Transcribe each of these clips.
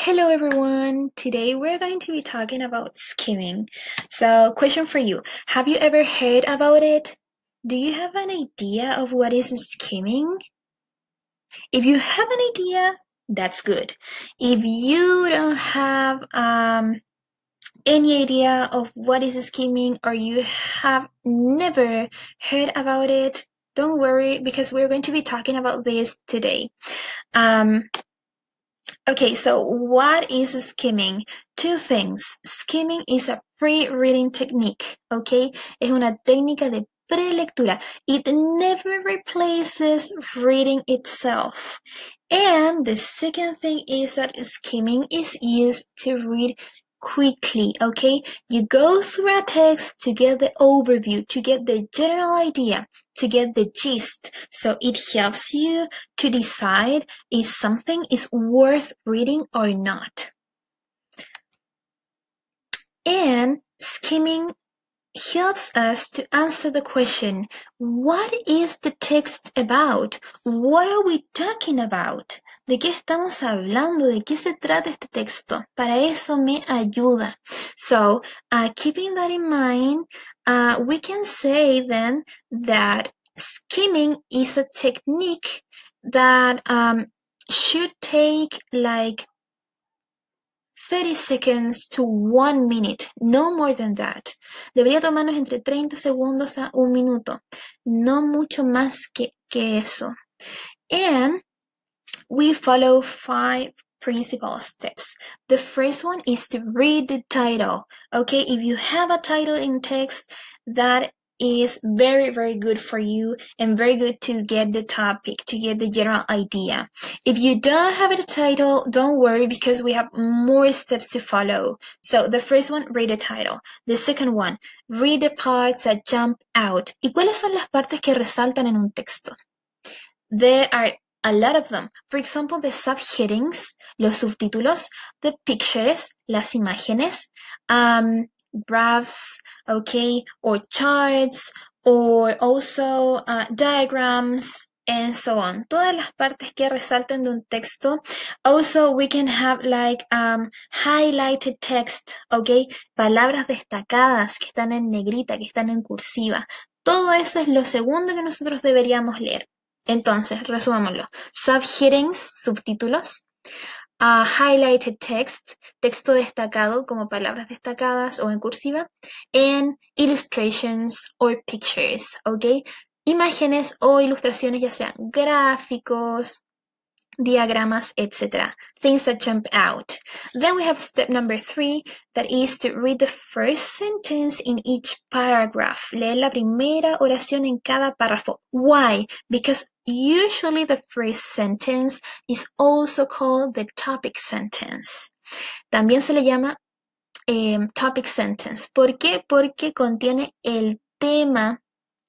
Hello everyone. Today we're going to be talking about skimming. So, question for you. Have you ever heard about it? Do you have an idea of what is skimming? If you have an idea, that's good. If you don't have any idea of what is skimming or you have never heard about it, don't worry because we're going to be talking about this today. Okay, so what is skimming? Two things. Skimming is a pre-reading technique, okay? Es una técnica de prelectura. It never replaces reading itself. And the second thing is that skimming is used to read quickly, okay? You go through a text to get the overview, to get the general idea, to get the gist. So it helps you to decide if something is worth reading or not. And skimming helps us to answer the question, what is the text about? What are we talking about? ¿De qué estamos hablando? ¿De qué se trata este texto? Para eso me ayuda. So, keeping that in mind, we can say then that skimming is a technique that should take like 30 seconds to 1 minute, no more than that. Debería tomarnos entre 30 segundos a 1 minuto, no mucho más que eso. And we follow 5 principal steps. The first one is to read the title. Okay, if you have a title in text, that is very, very good for you and very good to get the topic, to get the general idea. If you don't have a title, don't worry because we have more steps to follow. So the first one, read the title. The second one, read the parts that jump out. ¿Y cuáles son las partes que resaltan en un texto? There are a lot of them. For example, the subheadings, los subtítulos, the pictures, las imágenes, graphs, okay, or charts, or also diagrams, and so on. Todas las partes que resalten de un texto. Also, we can have like highlighted text, okay, palabras destacadas que están en negrita, que están en cursiva. Todo eso es lo segundo que nosotros deberíamos leer. Entonces, resumámoslo. Subheadings, subtítulos. Highlighted text, texto destacado como palabras destacadas o en cursiva. And illustrations or pictures, ¿ok? Imágenes o ilustraciones, ya sean gráficos, diagramas, etc. Things that jump out. Then we have step number 3, that is to read the first sentence in each paragraph. Leer la primera oración en cada párrafo. Why? Because usually the first sentence is also called the topic sentence. También se le llama topic sentence. ¿Por qué? Porque contiene el tema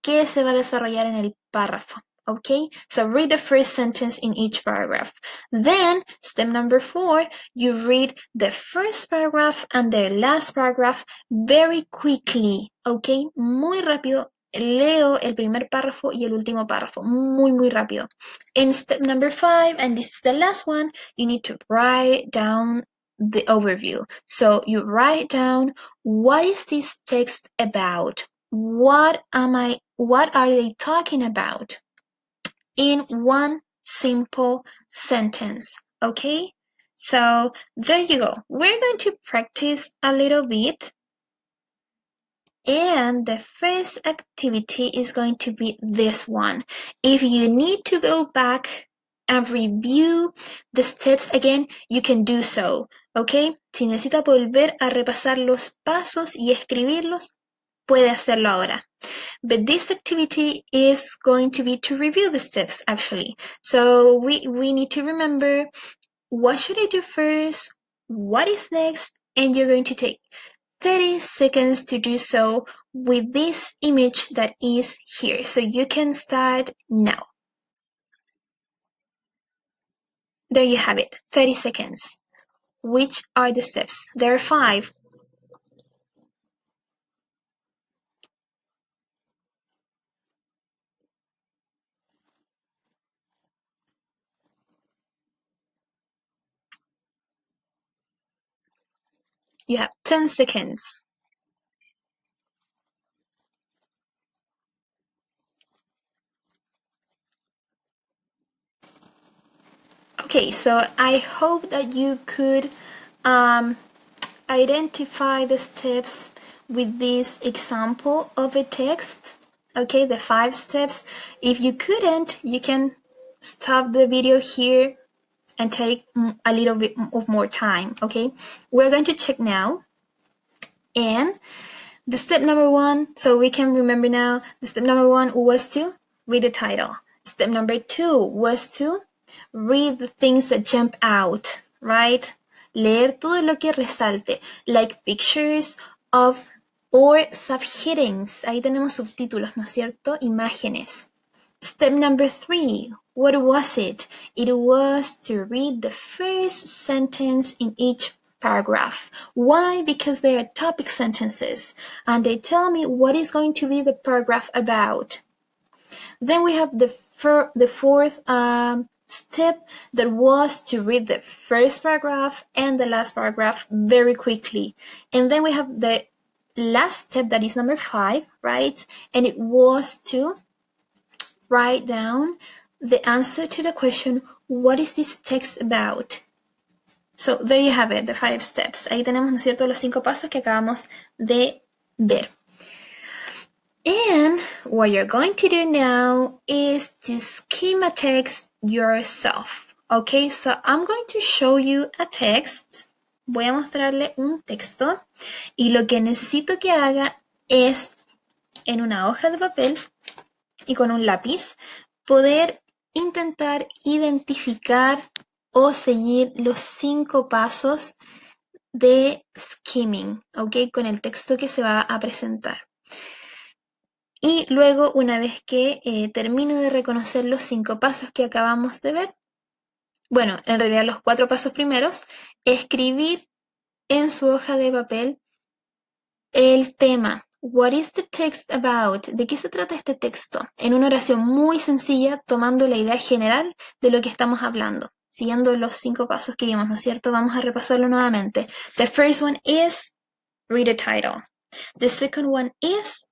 que se va a desarrollar en el párrafo. Okay, so read the first sentence in each paragraph. Then, step number 4, you read the first paragraph and the last paragraph very quickly. Okay, muy rápido. Leo el primer párrafo y el último párrafo. Muy, muy rápido. In step number 5, and this is the last one, you need to write down the overview. So you write down, what is this text about? What are they talking about? In one simple sentence, okay? So there you go. We're going to practice a little bit. And the first activity is going to be this one. If you need to go back and review the steps again, you can do so, okay? Si necesita volver a repasar los pasos y escribirlos, puede hacerlo ahora. But this activity is going to be to review the steps, actually. So we need to remember, what should I do first? What is next? And you're going to take 30 seconds to do so with this image that is here. So you can start now. There you have it, 30 seconds. Which are the steps? There are 5. You have 10 seconds. Okay, so I hope that you could identify the steps with this example of a text. Okay, the 5 steps. If you couldn't, you can stop the video here and take a little bit of more time. Okay, we're going to check now. And the step number 1, so we can remember now, the step number 1 was to read the title. Step number 2 was to read the things that jump out, right? Leer todo lo que resalte, like pictures of or subheadings. Ahí tenemos subtítulos, ¿no es cierto? Imágenes. Step number 3, what was it? It was to read the first sentence in each paragraph. Why? Because they are topic sentences and they tell me what is going to be the paragraph about. Then we have the fourth step that was to read the first paragraph and the last paragraph very quickly. And then we have the last step that is number 5, right? And it was to write down the answer to the question, what is this text about? So there you have it, the 5 steps. Ahí tenemos, ¿no es cierto?, los 5 pasos que acabamos de ver. And what you're going to do now is to skim a text yourself. Okay, so I'm going to show you a text. Voy a mostrarle un texto y lo que necesito que haga es en una hoja de papel y con un lápiz poder intentar identificar o seguir los 5 pasos de skimming, ¿ok? Con el texto que se va a presentar. Y luego, una vez que termine de reconocer los 5 pasos que acabamos de ver, bueno, en realidad los 4 pasos primeros, escribir en su hoja de papel el tema. What is the text about? ¿De qué se trata este texto? En una oración muy sencilla, tomando la idea general de lo que estamos hablando, siguiendo los 5 pasos que vimos, ¿no es cierto? Vamos a repasarlo nuevamente. The first one is read the title. The second one is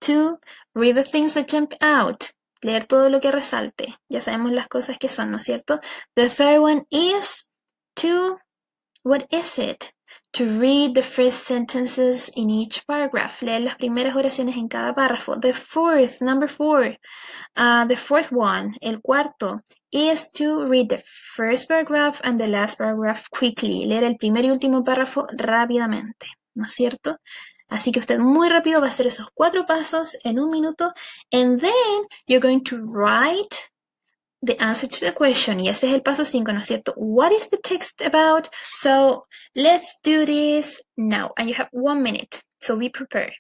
to read the things that jump out. Leer todo lo que resalte. Ya sabemos las cosas que son, ¿no es cierto? The third one is to, what is it? To read the first sentences in each paragraph. Leer las primeras oraciones en cada párrafo. The fourth, number 4. The fourth one, el cuarto, is to read the first paragraph and the last paragraph quickly. Leer el primer y último párrafo rápidamente, ¿no es cierto? Así que usted muy rápido va a hacer esos 4 pasos en un minuto. And then you're going to write the answer to the question. Y ese es el paso 5, ¿no es cierto? What is the text about? So let's do this now. And you have 1 minute. So be prepared.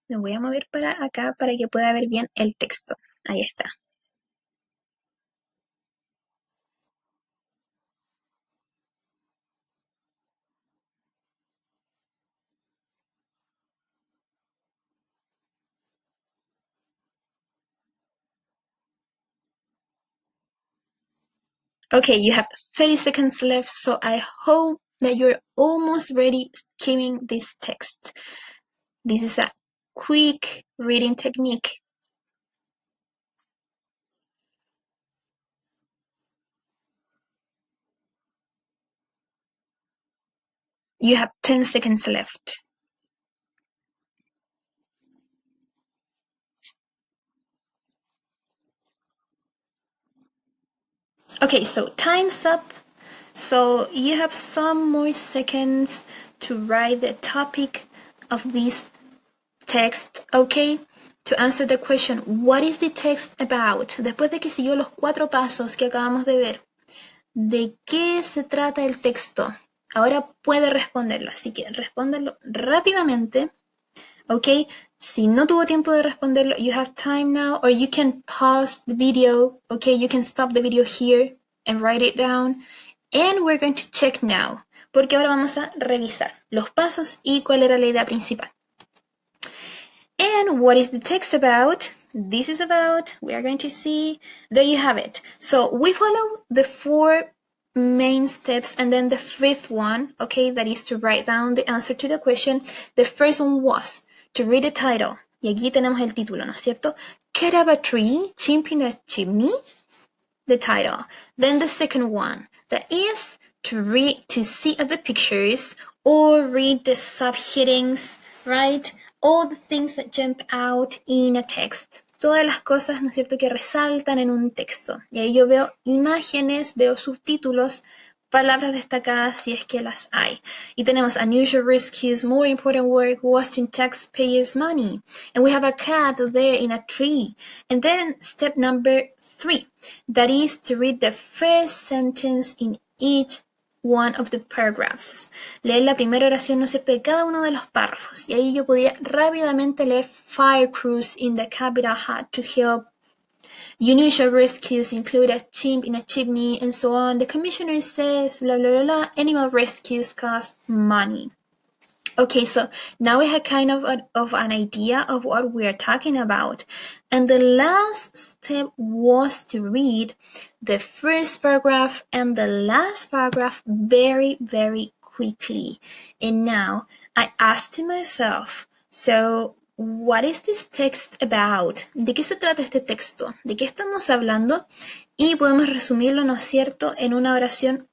Me voy a mover para acá para que pueda ver bien el texto. Ahí está. Okay, you have 30 seconds left, so I hope that you're almost ready skimming this text. This is a quick reading technique. You have 10 seconds left. Okay, so time's up. So you have some more seconds to write the topic of this text, okay? To answer the question, what is the text about? Después de que siguió los 4 pasos que acabamos de ver, ¿de qué se trata el texto? Ahora puede responderlo, así que respóndalo rápidamente, okay? Si no tuvo tiempo de responderlo, you have time now, or you can pause the video, okay? You can stop the video here and write it down. And we're going to check now, porque ahora vamos a revisar los pasos y cuál era la idea principal. And what is the text about? this is about, we are going to see, there you have it. So we follow the 4 main steps and then the 5th one, okay, that is to write down the answer to the question. The first one was to read the title. Y aquí tenemos el título, ¿no es cierto? Cut up a tree, chimp in a chimney, the title. Then the second one, that is to see at the pictures or read the subheadings, right? All the things that jump out in a text. Todas las cosas, ¿no es cierto?, que resaltan en un texto. Y ahí yo veo imágenes, veo subtítulos, palabras destacadas si es que las hay. Y tenemos unusual rescues, more important work, wasting taxpayers' money. And we have a cat there in a tree. And then step number 3, that is to read the first sentence in each one of the paragraphs. Leer la primera oración, ¿no es cierto?, de cada uno de los párrafos. Y ahí yo podía rápidamente leer fire crews in the capital had to help. Unusual rescues include a chimp in a chimney and so on. The commissioner says, blah, blah, blah, blah. Animal rescues cost money. Okay, so now we have kind of an idea of what we are talking about. And the last step was to read the first paragraph and the last paragraph very, very quickly. And now I asked myself, so what is this text about? ¿De qué se trata este texto? ¿De qué estamos hablando? Y podemos resumirlo, ¿no es cierto?, en una oración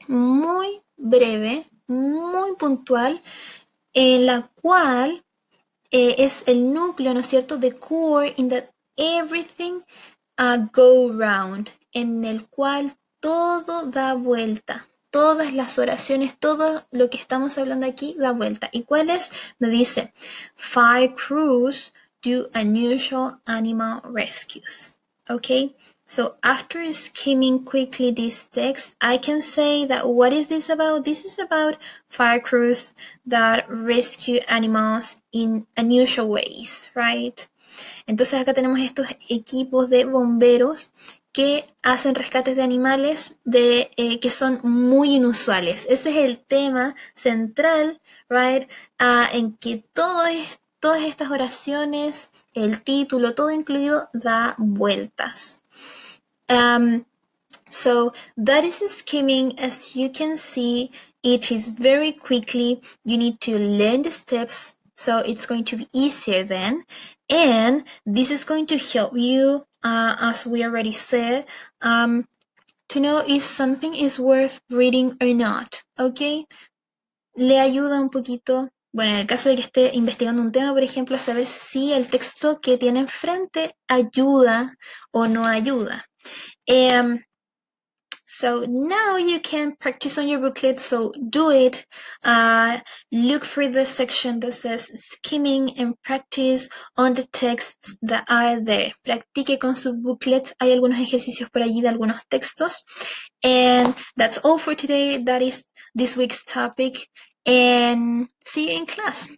muy breve, muy puntual, en la cual es el núcleo, ¿no es cierto?, the core in that everything go round, en el cual todo da vuelta, todas las oraciones, todo lo que estamos hablando aquí da vuelta. ¿Y cuál es? Me dice, 5 crews do unusual animal rescues, okay? So after skimming quickly this text, I can say that what is this about? This is about 5 crews that rescue animals in unusual ways, right? Entonces acá tenemos estos equipos de bomberos que hacen rescates de animales que son muy inusuales. Ese es el tema central, right? En que todas estas oraciones, el título, todo incluido, da vueltas. So that is skimming. As you can see, it is very quickly. You need to learn the steps, so it's going to be easier then. And this is going to help you, as we already said, to know if something is worth reading or not, ¿ok? Le ayuda un poquito, bueno, en el caso de que esté investigando un tema, por ejemplo, a saber si el texto que tiene enfrente ayuda o no ayuda. So now you can practice on your booklet, so do it. Look for the section that says skimming and practice on the texts that are there. Practique con su booklet. Hay algunos ejercicios por allí de algunos textos. And that's all for today. That is this week's topic. And see you in class.